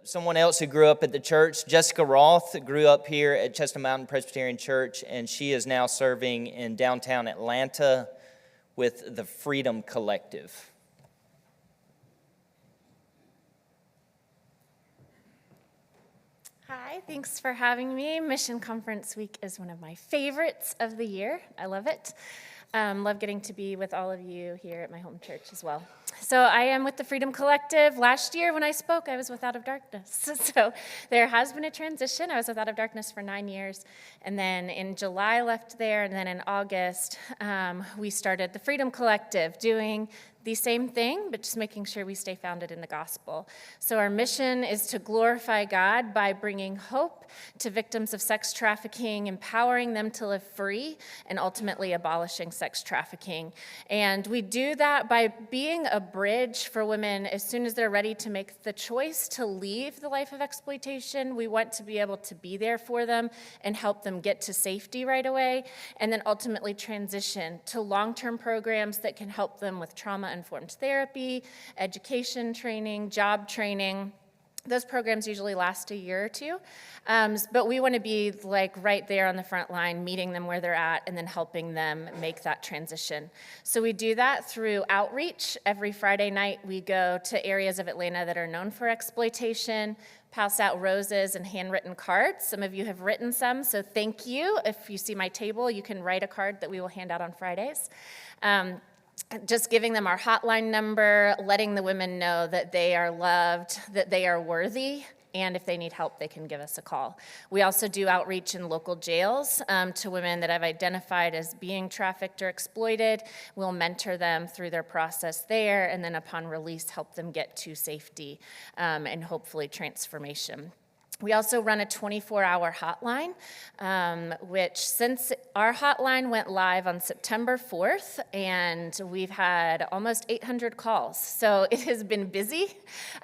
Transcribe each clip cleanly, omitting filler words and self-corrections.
someone else who grew up at the church. Jessica Roth grew up here at Chestnut Mountain Presbyterian Church, and she is now serving in downtown Atlanta with the Freedom Collective. Hi, thanks for having me. Mission Conference Week is one of my favorites of the year. I love it. Love getting to be with all of you here at my home church as well. So I am with the Freedom Collective. Last year when I spoke, I was with Out of Darkness. So there has been a transition. I was with Out of Darkness for 9 years. And then in July left there. And then in August, we started the Freedom Collective doing the same thing, but just making sure we stay founded in the gospel. So our mission is to glorify God by bringing hope to victims of sex trafficking, empowering them to live free, and ultimately abolishing sex trafficking. And we do that by being a bridge for women as soon as they're ready to make the choice to leave the life of exploitation. We want to be able to be there for them and help them get to safety right away, and then ultimately transition to long-term programs that can help them with trauma-informed therapy, education training, job training. Those programs usually last a year or two, but we want to be like right there on the front line, meeting them where they're at, and then helping them make that transition. So we do that through outreach. Every Friday night, we go to areas of Atlanta that are known for exploitation, pass out roses and handwritten cards. Some of you have written some, so thank you. If you see my table, you can write a card that we will hand out on Fridays. Just giving them our hotline number, letting the women know that they are loved, that they are worthy, and if they need help, they can give us a call. We also do outreach in local jails to women that I've identified as being trafficked or exploited. We'll mentor them through their process there, and then upon release, help them get to safety and hopefully transformation. We also run a 24-hour hotline, which since our hotline went live on September 4th, and we've had almost 800 calls. So it has been busy.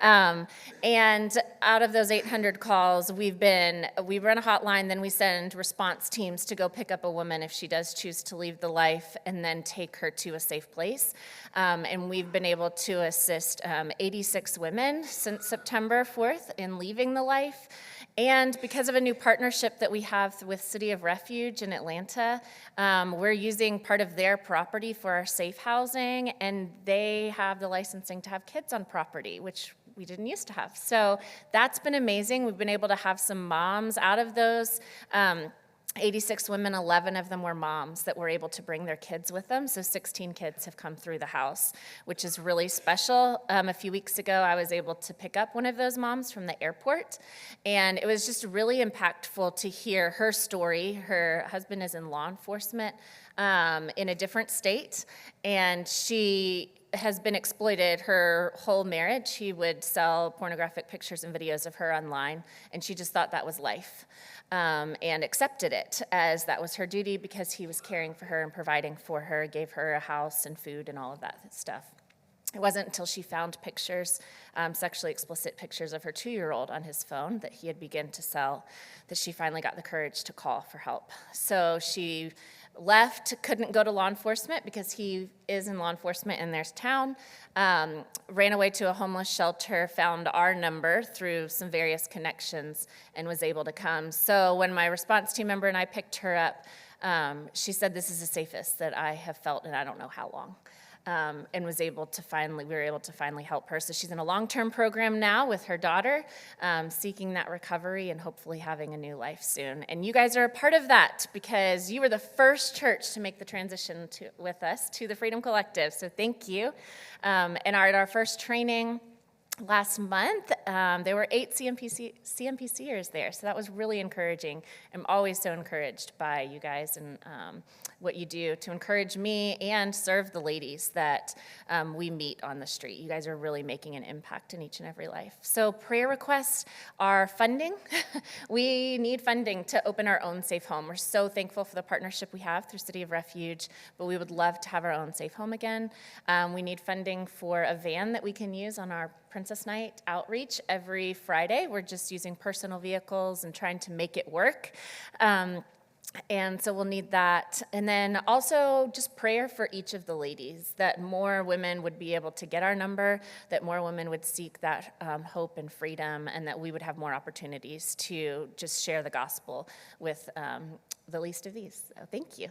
And out of those 800 calls, we run a hotline, then we send response teams to go pick up a woman if she does choose to leave the life, and then take her to a safe place. And we've been able to assist 86 women since September 4th in leaving the life. And because of a new partnership that we have with City of Refuge in Atlanta, we're using part of their property for our safe housing, and they have the licensing to have kids on property, which we didn't used to have. So that's been amazing. We've been able to have some moms out of those 86 women, 11 of them were moms that were able to bring their kids with them. So 16 kids have come through the house, which is really special. A few weeks ago, I was able to pick up one of those moms from the airport, and it was just really impactful to hear her story. Her husband is in law enforcement in a different state, and she has been exploited her whole marriage. He would sell pornographic pictures and videos of her online, and she just thought that was life. And accepted it as that was her duty because he was caring for her and providing for her, gave her a house and food and all of that stuff. It wasn't until she found pictures, sexually explicit pictures of her 2-year-old on his phone that he had begun to sell, that she finally got the courage to call for help. So she left, couldn't go to law enforcement because he is in law enforcement in their town, ran away to a homeless shelter, found our number through some various connections, and was able to come. So when my response team member and I picked her up, she said, "This is the safest that I have felt in I don't know how long." And we were able to finally help her. So she's in a long-term program now with her daughter, seeking that recovery and hopefully having a new life soon. And you guys are a part of that because you were the first church to make the transition with us to the Freedom Collective. So thank you. And at our first training last month, there were 8 CMPCers there, so that was really encouraging. I'm always so encouraged by you guys and what you do to encourage me and serve the ladies that we meet on the street. You guys are really making an impact in each and every life. So prayer requests are funding. We need funding to open our own safe home. We're so thankful for the partnership we have through City of Refuge, but we would love to have our own safe home again. We need funding for a van that we can use on our Princess Night outreach every Friday. We're just using personal vehicles and trying to make it work. And so we'll need that. And then also just prayer for each of the ladies, that more women would be able to get our number, that more women would seek that hope and freedom, and that we would have more opportunities to just share the gospel with the least of these. So thank you.